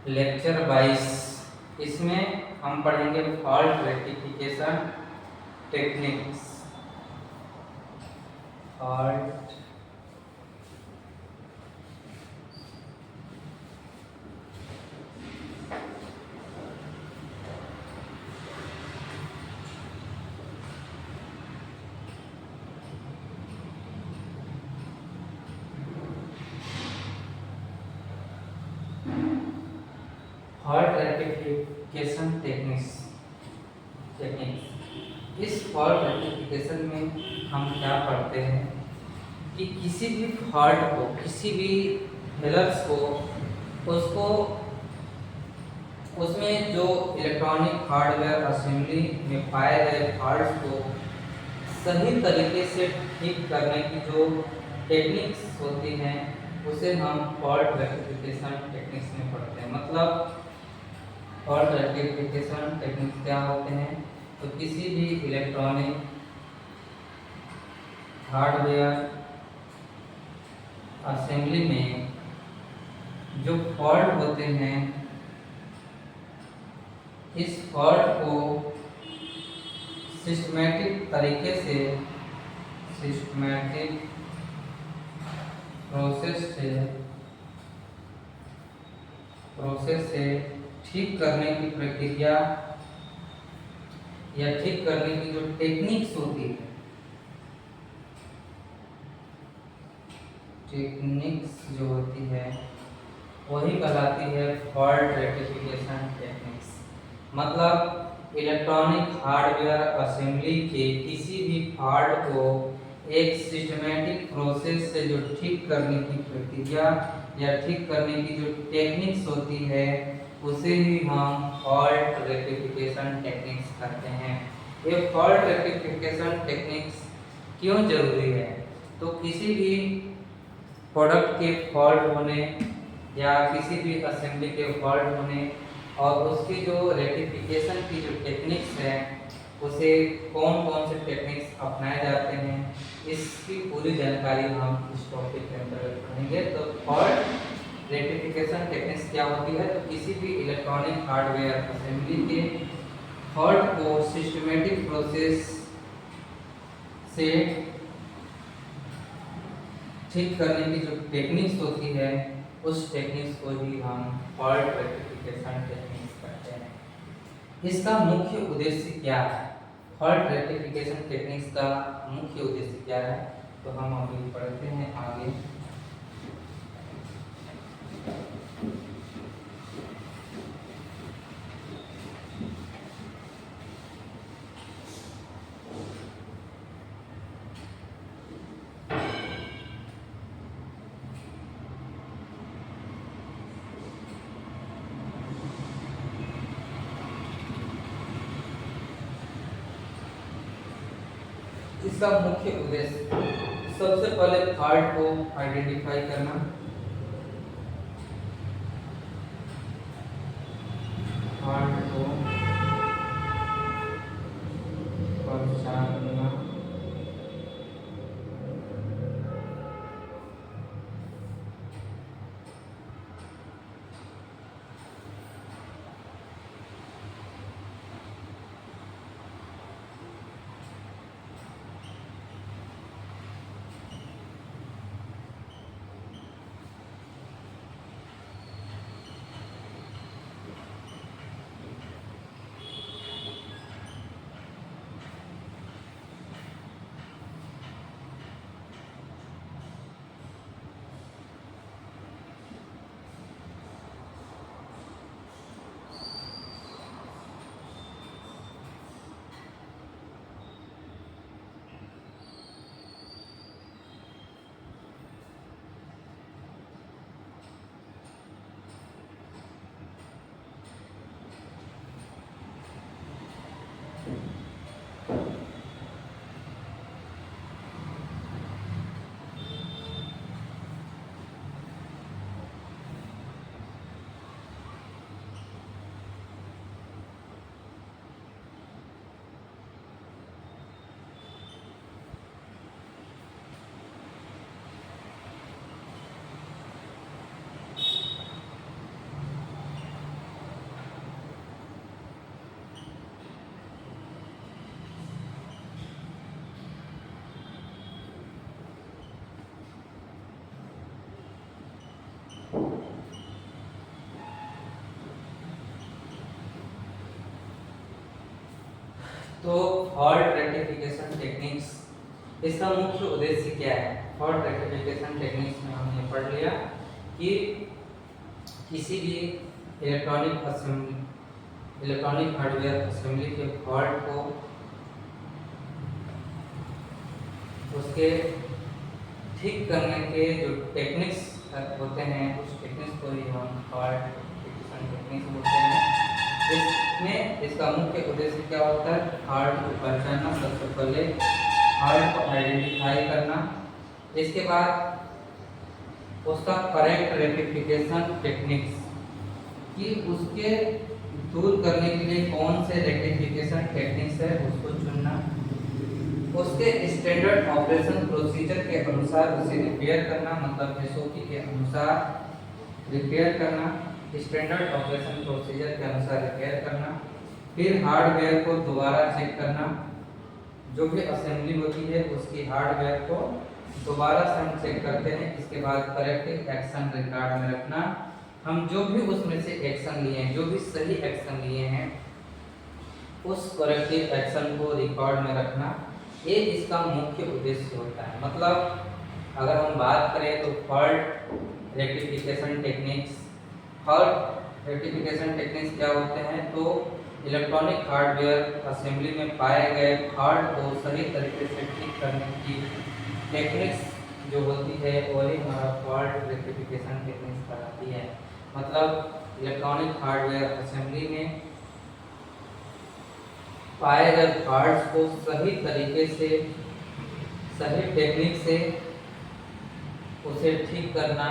Lecture 22। इसमें हम पढ़ेंगे fault rectification techniques. Fault fault rectification techniques. इस फॉल्ट रेक्टिफिकेशन में हम क्या पढ़ते हैं कि किसी भी फॉल्ट को, किसी भी एरर्स को, उसको उसमें जो इलेक्ट्रॉनिक हार्डवेयर असेंबली में पाए गए फॉल्ट्स को सही तरीके से ठीक करने की जो टेक्निक्स होती हैं उसे हम फॉल्ट रेक्टिफिकेशन टेक्निक्स में पढ़ते हैं। मतलब फॉल्ट रेक्टिफिकेशन टेक्निक्स क्या होते हैं, तो किसी भी इलेक्ट्रॉनिक हार्डवेयर असेंबली में जो फॉल्ट होते हैं, इस फॉल्ट को सिस्टमैटिक तरीके से, सिस्टमैटिक प्रोसेस से ठीक करने की प्रक्रिया या ठीक करने की जो टेक्निक्स होती है, टेक्निक्स जो होती है वही कहलाती है फॉल्ट रेक्टिफिकेशन टेक्निक्स। मतलब इलेक्ट्रॉनिक हार्डवेयर असेंबली के किसी भी फॉल्ट को एक सिस्टमैटिक प्रोसेस से जो ठीक करने की प्रक्रिया या ठीक करने की जो टेक्निक्स होती है उसे ही हम फॉल्ट रेक्टिफिकेशन टेक्निक्स कहते हैं। ये फॉल्ट रेक्टिफिकेशन टेक्निक्स क्यों जरूरी है, तो किसी भी प्रोडक्ट के फॉल्ट होने या किसी भी असेंबली के फॉल्ट होने और उसकी जो रेक्टिफिकेशन की जो टेक्निक्स है उसे कौन कौन से टेक्निक्स अपनाए जाते हैं, इसकी पूरी जानकारी हम इस टॉपिक के अंतर्गत पढ़ेंगे। तो फॉल्ट रेक्टिफिकेशन टेक्निक्स क्या होती है, तो किसी भी इलेक्ट्रॉनिक हार्डवेयर असेंबली के फॉल्ट को सिस्टमैटिक प्रोसेस से ठीक करने की जो टेक्निक्स होती है उस टेक्निक्स को ही हम फॉल्ट रेक्टिफिकेशन टेक्निक्स कहते हैं। इसका मुख्य उद्देश्य क्या है, फॉल्ट रेक्टिफिकेशन टेक्निक्स का मुख्य उद्देश्य क्या है, तो हम अभी पढ़ते हैं आगे। इसका मुख्य उद्देश्य सबसे पहले फॉल्ट को आइडेंटिफाई करना, फॉल्ट को पहचानना, तो फॉल्ट रेक्टिफिकेशन टेक्निक्स, इसका मुख्य उद्देश्य क्या है? फॉल्ट रेक्टिफिकेशन टेक्निक्स में हमने पढ़ लिया कि किसी भी इलेक्ट्रॉनिक हार्डवेयर असेंबली के फॉल्ट को उसके ठीक करने के जो टेक्निक्स होते हैं, उस टेक्निक्स को ही हम फॉल्ट रेक्टिफिकेशन टेक्निक्स बोलते हैं। इसमें इसका मुख्य उद्देश्य क्या होता है? फॉल्ट को पहचानना, सबसे पहले फॉल्ट को आइडेंटिफाई करना, इसके बाद उसका करेक्ट रेक्टिफिकेशन टेक्निक्स कि उसके दूर करने के लिए कौन से रेक्टिफिकेशन टेक्निक्स है उसको चुनना, उसके स्टैंडर्ड ऑपरेशन प्रोसीजर के अनुसार उसे रिपेयर करना, मतलब एसओपी के अनुसार रिपेयर करना, स्टैंडर्ड ऑपरेशन प्रोसीजर के अनुसार रिपेयर करना, फिर हार्डवेयर को दोबारा चेक करना, जो भी असेंबली होती है उसकी हार्डवेयर को दोबारा से हम चेक करते हैं, इसके बाद करेक्टिव एक्शन रिकॉर्ड में रखना, हम जो भी उसमें से एक्शन लिए हैं, जो भी सही एक्शन लिए हैं उस करेक्टिव एक्शन को रिकॉर्ड में रखना, ये इसका मुख्य उद्देश्य होता है। मतलब अगर हम बात करें तो फॉल्ट रेक्टिफिकेशन टेक्निक्स क्या होते हैं? तो इलेक्ट्रॉनिक हार्डवेयर असेंबली में पाए गए फॉल्ट को सही तरीके से ठीक करने की टेक्निक्स जो होती है वही हमारा फॉल्ट रेक्टिफिकेशन टेक्निक्स कहलाती है। मतलब इलेक्ट्रॉनिक हार्डवेयर असेंबली में पाए गए फॉल्ट्स को सही तरीके से, सही टेक्निक से उसे ठीक करना,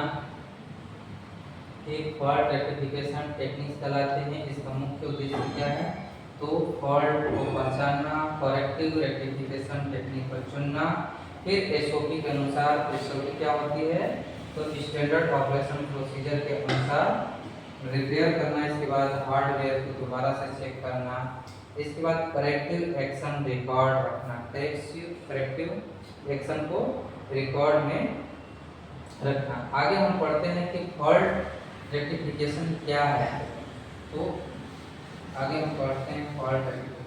एक फॉल्ट रेक्टिफिकेशन टेक्निक्स कहलाते हैं। इसका मुख्य उद्देश्य क्या है? तो फॉल्ट को पहचानना, करेक्टिव रेक्टिफिकेशन टेक्निक को चुनना, फिर एसओपी के अनुसार, एसओपी क्या होती है? तो स्टैंडर्ड ऑपरेशन प्रोसीजर के अनुसार रिपेयर करना, इसके बाद हार्डवेयर को दोबारा से चेक करना, इसके बाद करेक्टिव एक्शन रिकॉर्ड रखना, करेक्टिव एक्शन को रिकॉर्ड में रखना। आगे हम पढ़ते हैं कि फॉल्ट रेक्टिफिकेशन क्या है। तो आगे हम पढ़ते हैं fault rectification.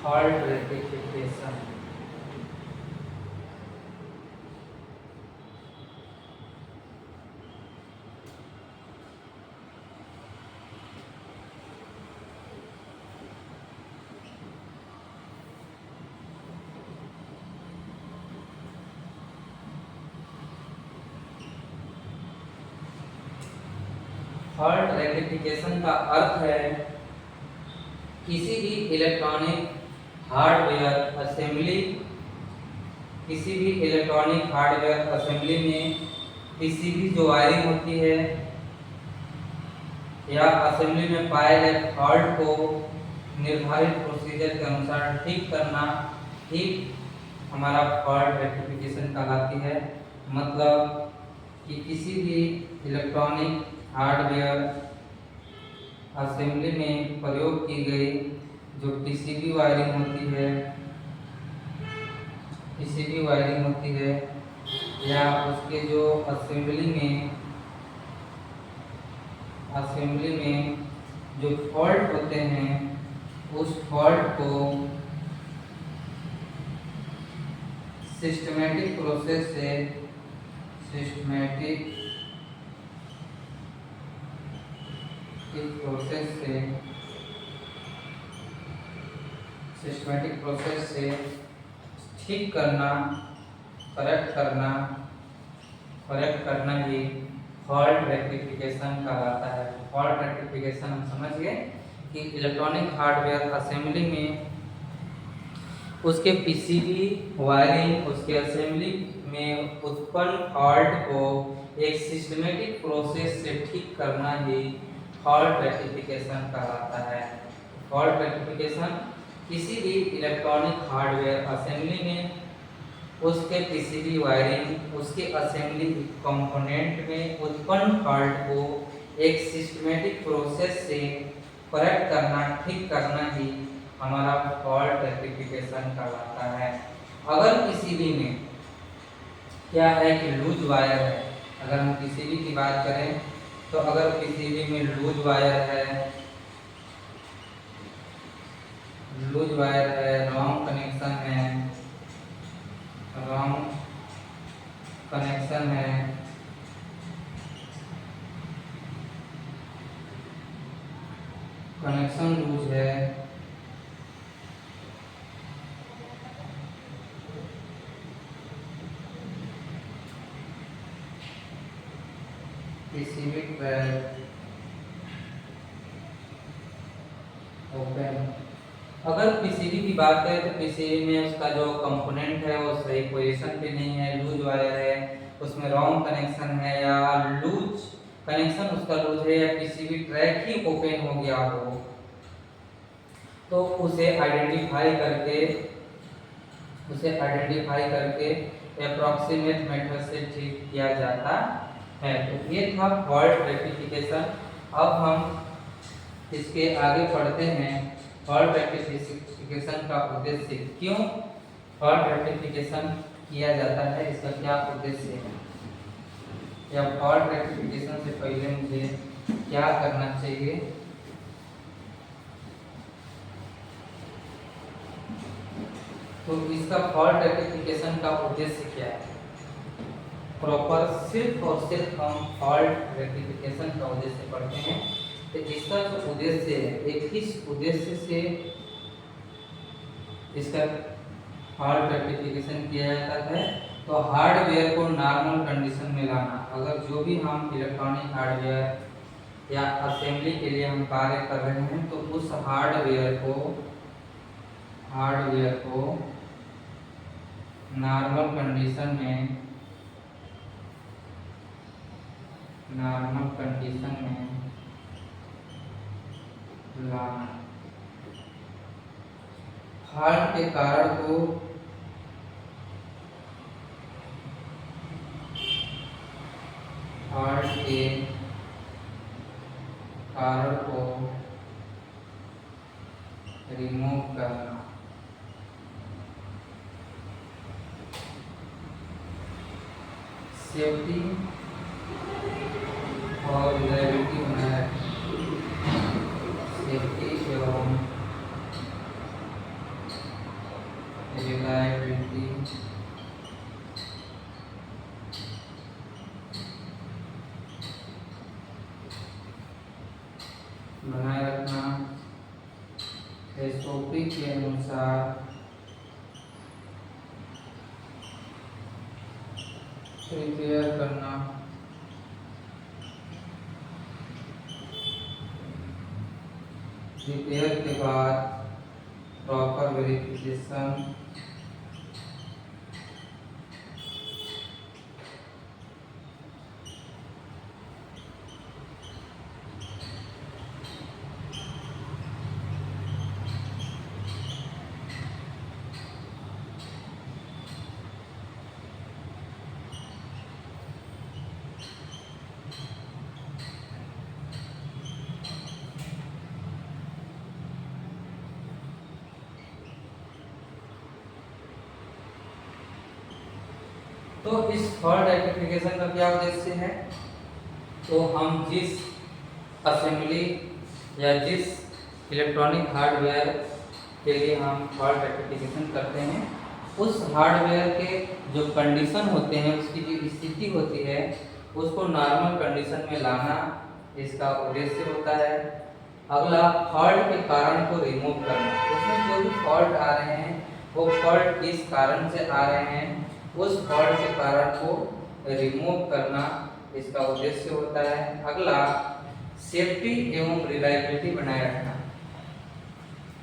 Fault rectification fault rectification का अर्थ है किसी भी इलेक्ट्रॉनिक हार्डवेयर असेंबली में किसी भी जो वायरिंग होती है या असेंबली में पाए गए फॉल्ट को निर्धारित प्रोसीजर के अनुसार ठीक करना ही हमारा फॉल्ट रेक्टिफिकेशन कहलाती है। मतलब कि किसी भी इलेक्ट्रॉनिक हार्डवेयर असेंबली में प्रयोग की गई जो पीसीबी वायरिंग होती है या उसके जो असेंबली में जो फॉल्ट होते हैं उस फॉल्ट को सिस्टमैटिक प्रोसेस से ठीक करना, करेक्ट करना ही फॉल्ट रेक्टिफिकेशन कहलाता है। फॉल्ट रेक्टिफिकेशन हम समझ गए कि इलेक्ट्रॉनिक हार्डवेयर असेंबली में उसके पीसीबी वायरिंग, उसके असेंबली में उत्पन्न फॉल्ट को एक सिस्टमैटिक प्रोसेस से ठीक करना ही फॉल्ट रेक्टिफिकेशन कहलाता है। फॉल्ट रेक्टिफिकेशन किसी भी इलेक्ट्रॉनिक हार्डवेयर असेंबली में उसके पीसीबी वायरिंग, उसके असेंबली कंपोनेंट में उत्पन्न फॉल्ट को एक सिस्टमेटिक प्रोसेस से करेक्ट करना, ठीक करना ही हमारा फॉल्ट रेक्टिफिकेशन कहलाता है। अगर पीसीबी में क्या है कि लूज वायर है, अगर हम पीसीबी की बात करें तो अगर पीसीबी में लूज वायर है, रॉन्ग कनेक्शन है, कनेक्शन लूज है, पीसीबी ट्रैक ओपन। अगर पीसीबी की बात करें तो पीसीबी में उसका जो कंपोनेंट है वो सही पोजीशन पे नहीं है, लूज वायर है, उसमें रॉन्ग कनेक्शन है, या लूज कनेक्शन उसका लूज है, या पीसीबी ट्रैक ही ओपन हो गया हो, तो उसे आइडेंटिफाई करके अप्रॉक्सीमेट मेथड से ठीक किया जाता है। तो ये था फॉल्ट रेक्टिफिकेशन। अब हम इसके आगे पढ़ते हैं फॉल्ट रेक्टिफिकेशन का उद्देश्य, क्यों फॉल्ट रेक्टिफिकेशन किया जाता है, इसका क्या उद्देश्य है, या फॉल्ट रेक्टिफिकेशन से पहले मुझे क्या करना चाहिए। तो इसका फॉल्ट रेक्टिफिकेशन का उद्देश्य क्या है, प्रॉपर सिर्फ और सिर्फ हम फॉल्ट रेक्टिफिकेशन का उद्देश्य पढ़ते हैं। तो इसका जो उद्देश्य है, एक किस उद्देश्य से इसका फॉल्ट रेक्टिफिकेशन किया जाता है, तो हार्डवेयर को नॉर्मल कंडीशन में लाना। अगर जो भी हम इलेक्ट्रॉनिक हार्डवेयर या असेंबली के लिए हम कार्य कर रहे हैं, तो उस हार्डवेयर को नॉर्मल कंडीशन में लाना। फॉल्ट के कारण को रिमूव करना। सेफ्टी और रिलायबिलिटी बनाए रखना, सेफ्टी एवं रिलायबिलिटी बनाए रखना, एसओपी के अनुसार प्रिपेयर करना, रिपेयर के बाद प्रॉपर वेरिफिकेशन, तो इस फॉल्ट रेक्टिफिकेशन का क्या उद्देश्य है, तो हम जिस असेंबली या जिस इलेक्ट्रॉनिक हार्डवेयर के लिए हम फॉल्ट रेक्टिफिकेशन करते हैं, उस हार्डवेयर के जो कंडीशन होते हैं, उसकी जो स्थिति होती है, उसको नॉर्मल कंडीशन में लाना इसका उद्देश्य होता है। अगला, फॉल्ट के कारण को रिमूव करना। उसमें जो भी फॉल्ट आ रहे हैं वो फॉल्ट किस कारण से आ रहे हैं, उस फॉल्ट के कारण को रिमूव करना इसका उद्देश्य होता है। अगला, सेफ्टी एवं रिलायबिलिटी बनाए रखना।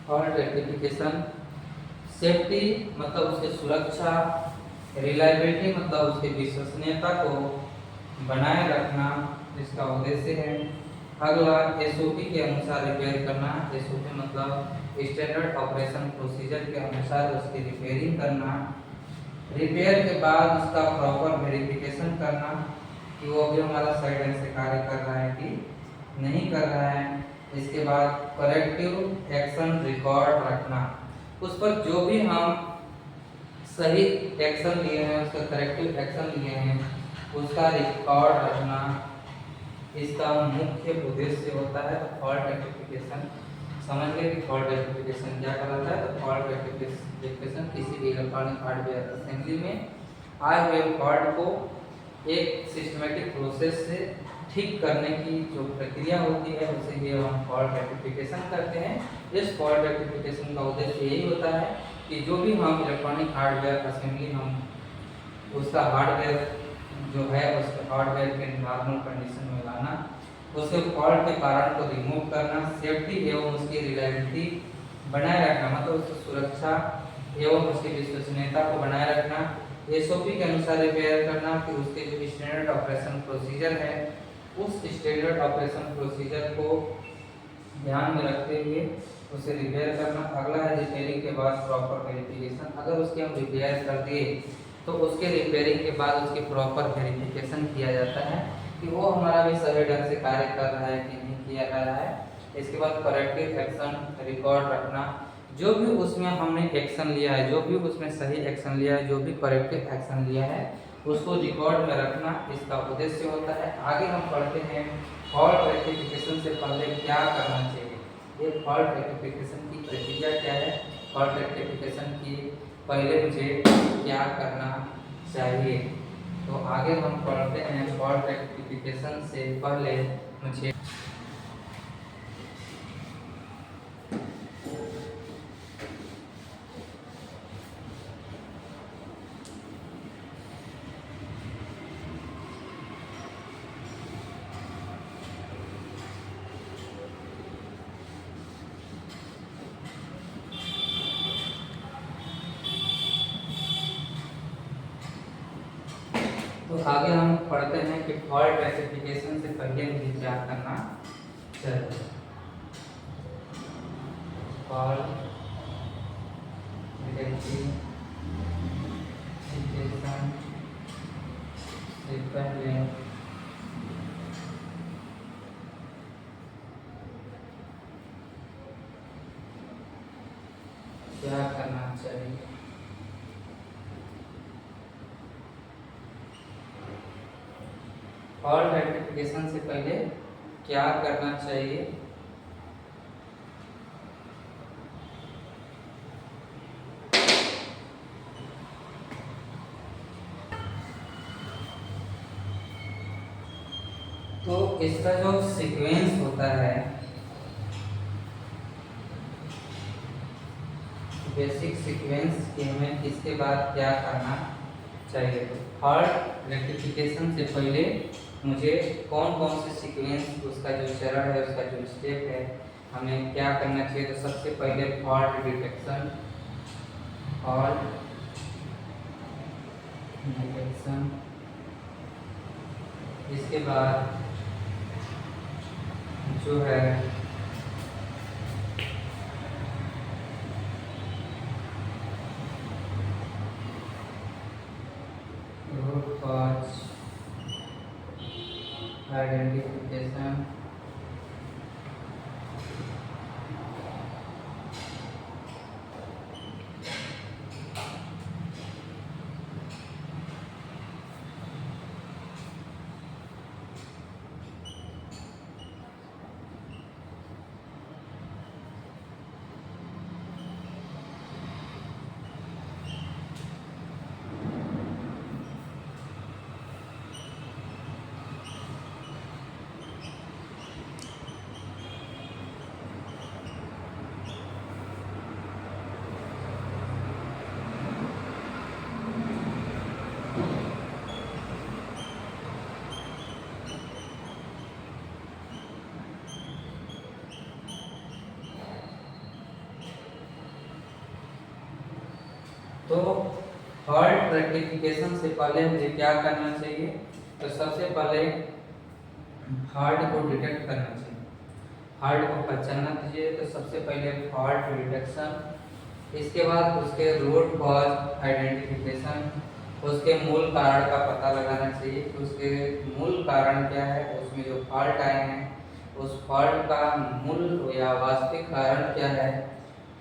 फॉल्ट रेक्टिफिकेशन, सेफ्टी मतलब उसकी सुरक्षा, रिलायबिलिटी मतलब उसकी विश्वसनीयता को बनाए रखना इसका उद्देश्य है। अगला एसओपी के अनुसार रिपेयर करना। एसओपी मतलब स्टैंडर्ड ऑपरेशन प्रोसीजर के अनुसार उसकी रिपेयरिंग करना। रिपेयर के बाद उसका प्रॉपर वेरिफिकेशन करना कि वो भी हमारा सही ढंग से कार्य कर रहा है कि नहीं कर रहा है। इसके बाद करेक्टिव एक्शन रिकॉर्ड रखना, उस पर जो भी हम सही एक्शन लिए हैं, उसका करेक्टिव एक्शन लिए हैं, उसका रिकॉर्ड रखना इसका मुख्य उद्देश्य होता है। तो फॉल्ट रेक्टिफिकेशन समझ गए कि फॉल्ट रेक्टिफिकेशन क्या कहलाता है। तो फॉल्ट रेक्टिफिकेशन किसी भी इलेक्ट्रॉनिक हार्डवेयर असेंबली में आए हुए फॉल्ट को एक सिस्टमेटिक प्रोसेस से ठीक करने की जो प्रक्रिया होती है उसे ये हम फॉल्ट रेक्टिफिकेशन करते हैं। इस फॉल्ट रेक्टिफिकेशन का उद्देश्य यही होता है कि जो भी हम इलेक्ट्रॉनिक हार्डवेयर असेंबली हम उसका हार्डवेयर जो है उसके हार्डवेयर के नॉर्मल कंडीशन में लाना, उसके फॉल्ट के कारण को रिमूव करना, सेफ्टी एवं उसकी रिलायबिलिटी बनाए रखना, मतलब उसकी सुरक्षा एवं उसकी विश्वसनीयता को बनाए रखना। एसओपी के अनुसार रिपेयर करना कि उसके जो स्टैंडर्ड ऑपरेशन प्रोसीजर है उस स्टैंडर्ड ऑपरेशन प्रोसीजर को ध्यान में रखते हुए उसे रिपेयर करना। अगला है रिपेयरिंग के बाद प्रॉपर वेरिफिकेशन। अगर उसके हम रिपेयर कर दिए तो उसके रिपेयरिंग के बाद उसकी प्रॉपर वेरिफिकेशन किया जाता है कि वो हमारा भी सही ढंग से कार्य कर रहा है कि नहीं किया जा रहा है। इसके बाद करेक्टिव एक्शन रिकॉर्ड रखना, जो भी उसमें हमने एक्शन लिया है, जो भी उसमें सही एक्शन लिया है, जो भी करेक्टिव एक्शन लिया है उसको रिकॉर्ड में रखना इसका उद्देश्य होता है। आगे हम पढ़ते हैं फॉल्ट रेक्टिफिकेशन से पहले क्या करना चाहिए। ये फॉल्ट रेक्टिफिकेशन की प्रक्रिया क्या है, फॉल्ट रेक्टिफिकेशन की पहले मुझे क्या करना चाहिए। तो आगे हम पढ़ते हैं फॉल्ट रेक्टिफिकेशन से पहले मुझे तो आगे हम पढ़ते हैं कि फॉल्ट रेक्टिफिकेशन से पहले मुझे क्या करना चाहिए। फॉल्ट रेक्टिफिकेशन से पहले क्या करना चाहिए। फॉल्ट रेक्टिफिकेशन से पहले क्या करना चाहिए। तो इसका जो सीक्वेंस होता है, बेसिक सीक्वेंस कि हमें इसके बाद क्या करना चाहिए। तो फॉल्ट रेक्टिफिकेशन से पहले मुझे कौन कौन से सीक्वेंस, उसका जो चरण है, उसका जो स्टेप है, हमें क्या करना चाहिए। तो सबसे पहले फॉल्ट डिटेक्शन, इसके बाद जो है रूट कॉज आइडेंटिफिकेशन, तो फॉल्ट रेक्टिफिकेशन से पहले मुझे क्या करना चाहिए। तो सबसे पहले फॉल्ट को डिटेक्ट करना चाहिए। फॉल्ट को पहचानना चाहिए। तो सबसे पहले फॉल्ट डिटेक्शन, इसके बाद उसके रूट कॉज आइडेंटिफिकेशन, उसके मूल कारण का पता लगाना चाहिए कि उसके मूल कारण क्या है, उसमें जो फॉल्ट आए हैं उस फॉल्ट का मूल या वास्तविक कारण क्या है।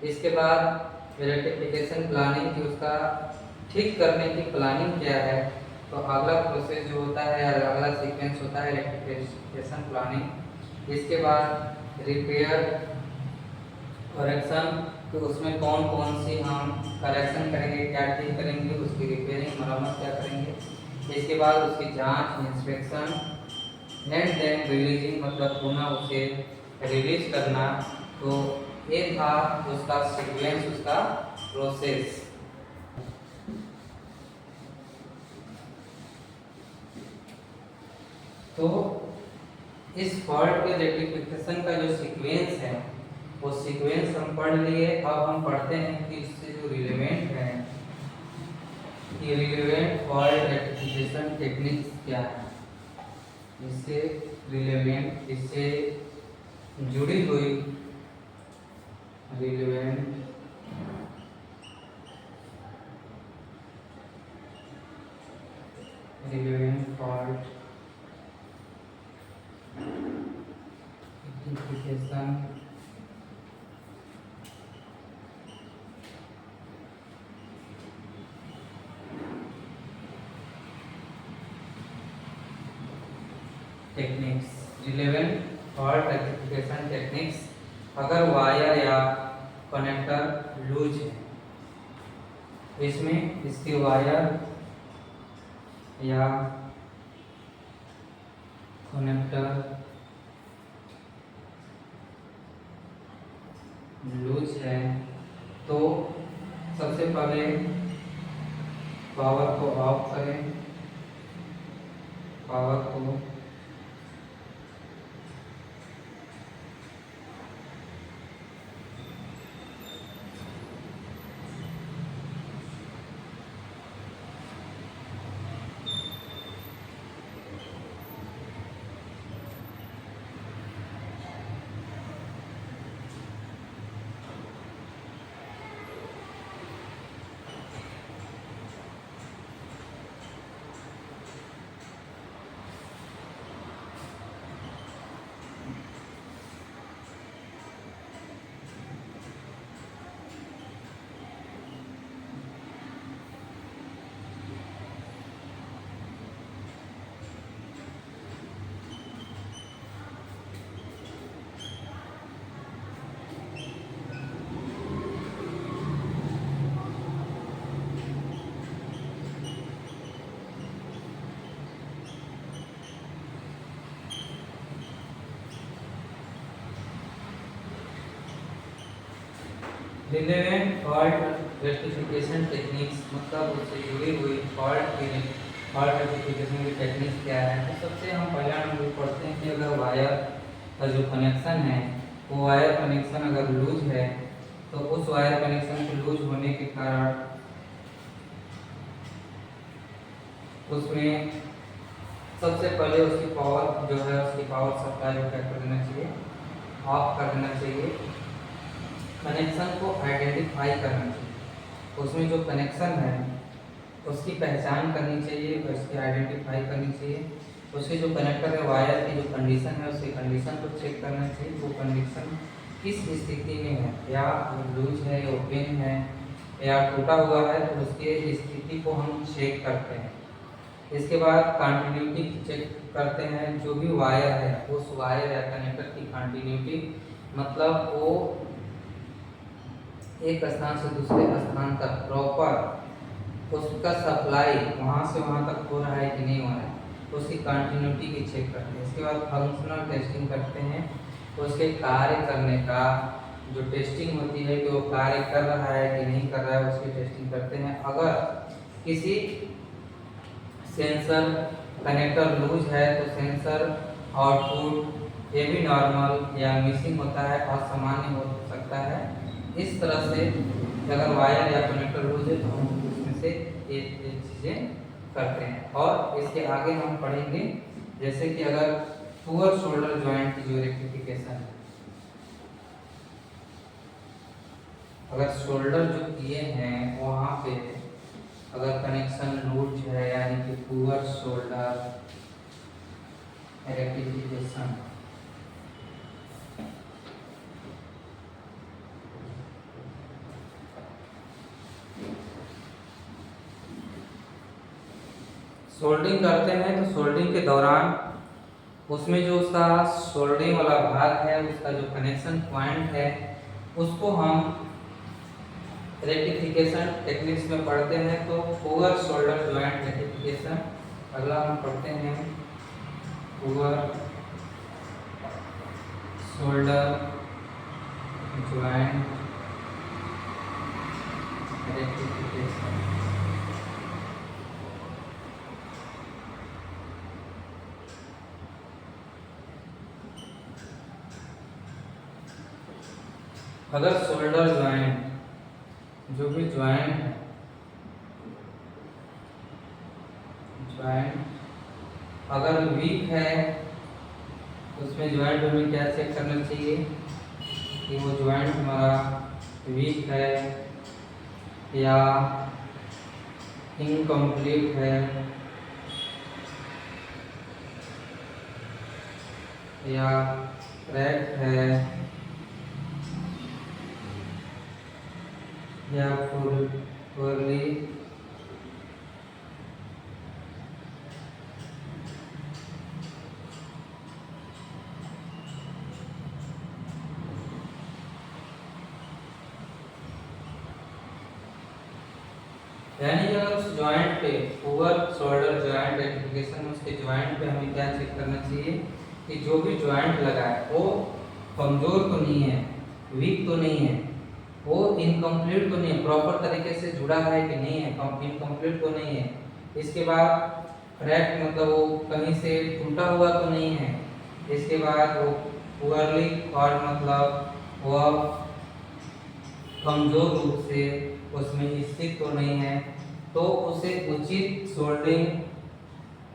इसके बाद रेक्टिफिकेशन प्लानिंग की, उसका ठीक करने की प्लानिंग क्या है। तो अगला प्रोसेस जो होता है, अगला सीक्वेंस होता है रेक्टिफिकेशन प्लानिंग। इसके बाद रिपेयर करेक्शन, तो उसमें कौन कौन सी हम करेक्शन करेंगे, क्या ठीक करेंगे, उसकी रिपेयरिंग मरम्मत क्या करेंगे। इसके बाद उसकी जांच, इंस्पेक्शन एंड देन रिलीजिंग, मतलब पुनः उसे रिलीज करना। तो ये था उसका सीक्वेंस, उसका प्रोसेस। तो इस फॉल्ट के रेक्टिफिकेशन का जो सीक्वेंस है वो सीक्वेंस हम पढ़ लिए। अब हम पढ़ते हैं कि इससे जो रिलेवेंट है, ये रिलेवेंट फॉल्ट रेक्टिफिकेशन टेक्निक्स क्या है। इससे रिलेवेंट, इससे जुड़ी हुई relevant fault rectification techniques, relevant fault rectification techniques. अगर वायर या कनेक्टर लूज है, इसमें इसके वायर या कनेक्टर लूज है, तो सबसे पहले पावर को ऑफ करें, पावर को रिलेवेंट फॉल्ट रेक्टिफिकेशन टेक्निक्स, मतलब उससे जुड़ी हुई फॉल्ट रेक्टिफिकेशन की टेक्निक्स क्या है। तो सबसे हम पहला नंबर पढ़ते हैं कि अगर वायर का जो कनेक्शन है, वो वायर कनेक्शन अगर लूज है, तो उस वायर कनेक्शन के लूज होने के कारण उसमें सबसे पहले उसकी पावर जो है, उसकी पावर सप्लाई को क्या कर देना चाहिए, ऑफ कर देना चाहिए। कनेक्शन को आइडेंटिफाई करना चाहिए, उसमें जो कनेक्शन है उसकी पहचान करनी चाहिए, उसकी आइडेंटिफाई करनी चाहिए। उसके जो कनेक्टर है, वायर की जो कंडीशन है, उसकी कंडीशन को चेक करना चाहिए, वो कंडीशन किस स्थिति में है, या लूज है, या ओपन है, या टूटा हुआ है, तो उसके स्थिति को हम चेक करते हैं। इसके बाद कंटिन्यूटी चेक करते हैं, जो भी वायर है उस वायर या कनेक्टर की कंटिन्यूटी, मतलब वो एक स्थान से दूसरे स्थान तक प्रॉपर उसका सप्लाई वहाँ से वहाँ तक हो रहा है कि नहीं हो रहा है, उसकी कंटिन्यूटी की चेक करते हैं। इसके बाद फंक्शनल टेस्टिंग करते हैं, उसके कार्य करने का जो टेस्टिंग होती है कि वो कार्य कर रहा है कि नहीं कर रहा है, उसकी टेस्टिंग करते हैं। अगर किसी सेंसर कनेक्टर लूज है तो सेंसर आउटपुट ये भी नॉर्मल या मिसिंग होता है, असामान्य हो सकता है। इस तरह से अगर वायर या कनेक्टर लूज है तो हम इसमें से ये चीज़ें करते हैं। और इसके आगे हम पढ़ेंगे जैसे कि अगर पुअर शोल्डर जॉइंट की जो रेक्टिफिकेशन है, अगर शोल्डर जो किए हैं वहाँ पे अगर कनेक्शन लूज है यानी कि पुअर शोल्डर रेक्टिफिकेशन, सोल्डिंग करते हैं तो सोल्डिंग के दौरान उसमें जो उसका सोल्डिंग वाला भाग है, उसका जो कनेक्शन पॉइंट है, उसको हम रेक्टिफिकेशन टेक्निक्स में पढ़ते हैं। तो पुअर शोल्डर ज्वाइंट रेक्टिफिकेशन अगला हम पढ़ते हैं, पुअर शोल्डर ज्वाइंट रेक्टिफिकेशन। अगर शोल्डर ज्वाइंट जो भी ज्वाइंट है, ज्वाइंट अगर वीक है उसमें ज्वाइंट हमें क्या चेक करना चाहिए कि वो ज्वाइंट हमारा वीक है या इनकम्प्लीट है या क्रैक है या पूर्ली यानी कि अगर उस ज्वाइंट पे पुअर शोल्डर ज्वाइंट रेक्टिफिकेशन में उसके ज्वाइंट पे हमें क्या चेक करना चाहिए कि जो भी ज्वाइंट लगा है वो कमजोर तो नहीं है, वीक तो नहीं है, वो इनकम्प्लीट तो नहीं है, प्रॉपर तरीके से जुड़ा है कि नहीं है, इनकम्प्लीट तो नहीं है। इसके बाद क्रैक मतलब वो कहीं से टूटा हुआ तो नहीं है। इसके बाद वो पुअरली और मतलब वो कमजोर रूप से उसमें स्थित तो नहीं है, तो उसे उचित सोल्डिंग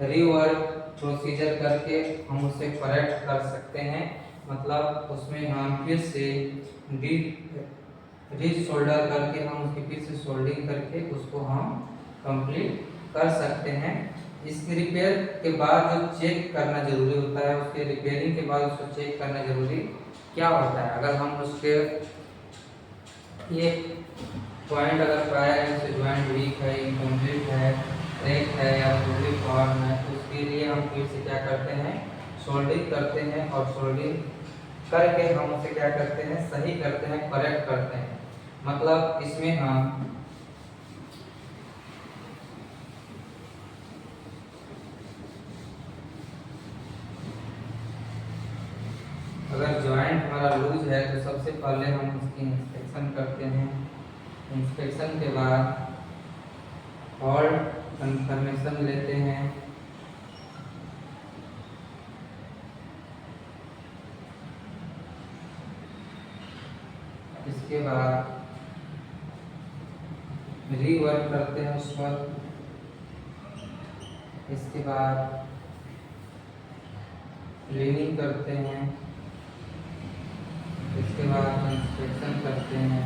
रीवर्क प्रोसीजर करके हम उसे करेक्ट कर सकते हैं। मतलब उसमें हम फिर से रीशोल्डर करके हम उसकी फिर से सोल्डिंग करके उसको हम कंप्लीट कर सकते हैं। इसके रिपेयर के बाद जो चेक करना जरूरी होता है, उसके रिपेयरिंग के बाद उसको चेक करना जरूरी क्या होता है, अगर हम उसके ये पॉइंट अगर पाया है जैसे ज्वाइंट वीक है, इनकम्प्लीट है, क्रैक है या पूरी फॉर्म है, तो उसके लिए हम फिर से क्या करते हैं, सोल्डिंग करते हैं और सोल्डिंग करके हम उसे क्या करते हैं, सही करते हैं, करेक्ट करते हैं। मतलब इसमें हम अगर ज्वाइंट हमारा लूज है तो सबसे पहले हम उसकी इंस्पेक्शन करते हैं। इंस्पेक्शन के बाद फॉल्ट कंफर्मेशन लेते हैं। इसके बाद रीवर्क करते हैं उस पर। इसके बाद क्लीनिंग करते हैं। इसके बाद इंस्पेक्शन करते हैं।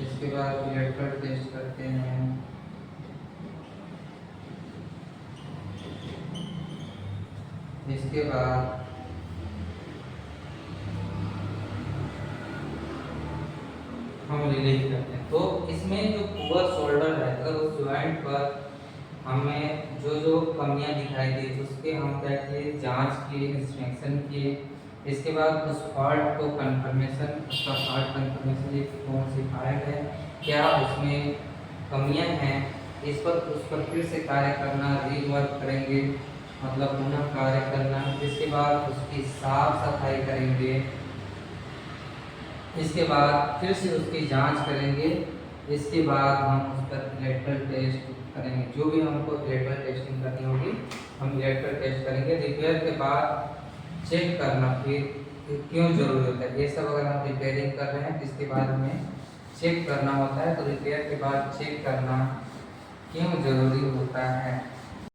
इसके बाद इलेक्ट्रल टेस्ट करते हैं। इसके बाद हम रिलीज करते हैं। तो इसमें जो पुअर शोल्डर है, अगर उस ज्वाइंट पर हमें जो कमियां दिखाई दी तो उसके हम क्या किए, जांच किए, इंस्पेक्शन किए। इसके बाद उस फॉल्ट को कंफर्मेशन, उसका फॉल्ट कंफर्मेशन ये कौन सी फॉल्ट है, क्या उसमें कमियां हैं, इस पर उस पर फिर से कार्य करना, रीवर्क करेंगे, मतलब पुनः कार्य करना। इसके बाद उसकी साफ सफाई करेंगे। इसके बाद फिर से उसकी जांच करेंगे। इसके बाद हम उस पर इलेक्ट्रल टेस्ट करेंगे, जो भी हमको इलेक्ट्रल टेस्टिंग करनी होगी हम इलेक्ट्रल टेस्ट करेंगे। रिपेयर के बाद चेक करना फिर क्यों जरूरी होता है, ये सब अगर हम रिपेयरिंग कर रहे हैं इसके बाद हमें चेक करना होता है। तो रिपेयर के बाद चेक करना क्यों जरूरी होता है।